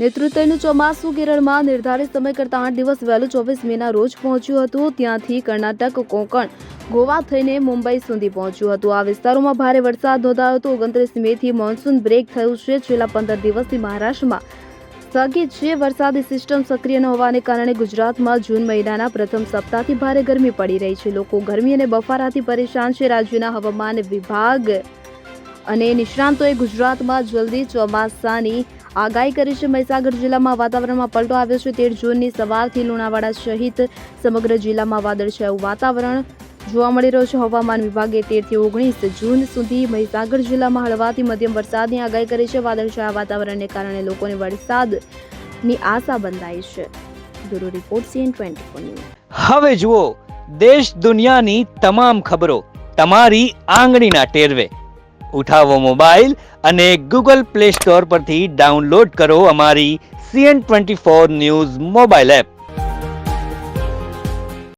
નેતૃત્વનું ચોમાસું કેરળમાં નિર્ધારિત સમય કરતાં 8 દિવસ વહેલું 24 મેના રોજ પહોંચ્યું હતું. ત્યાંથી કર્ણાટક, કોંકણ, ગોવા થઈને મુંબઈ સુધી પહોંચ્યું હતું. આ વિસ્તારોમાં ભારે વરસાદ નોંધાયો હતો. 29 મેથી મોન્સૂન બ્રેક થયું છે. છેલ્લા 15 દિવસથી મહારાષ્ટ્રમાં સ્થગિત છે. વરસાદી સિસ્ટમ સક્રિય ન હોવાને કારણે ગુજરાતમાં જૂન મહિનાના પ્રથમ સપ્તાહથી ભારે ગરમી પડી રહી છે. લોકો ગરમી અને બફારાથી પરેશાન છે. રાજ્યના હવામાન વિભાગ અને નિષ્ણાંતોએ ગુજરાતમાં જલ્દી ચોમાસાની આગાહી કરી છે. મહીસાગર જિલ્લામાં વાતાવરણમાં પલટો આવ્યો છે. 13 જૂનની સવારથી લુણાવાડા સહિત સમગ્ર જિલ્લામાં વાદળછાયું વાતાવરણ જોવા મળી રહ્યું છે. હવામાન વિભાગે 13 થી 19 જૂન સુધી મહીસાગર જિલ્લામાં હળવાથી મધ્યમ વરસાદની આગાહી કરી છે. વાદળછાયા વાતાવરણને કારણે લોકોને વરસાદની આશા બંધાઈ છે. Bureau report CN24 news. હવે જુઓ દેશ દુનિયાની તમામ ખબરો તમારી આંગળીના ટેરવે. ઉઠાવો મોબાઈલ અને Google Play Store પરથી ડાઉનલોડ કરો અમારી CN24 ન્યૂઝ મોબાઈલ એપ.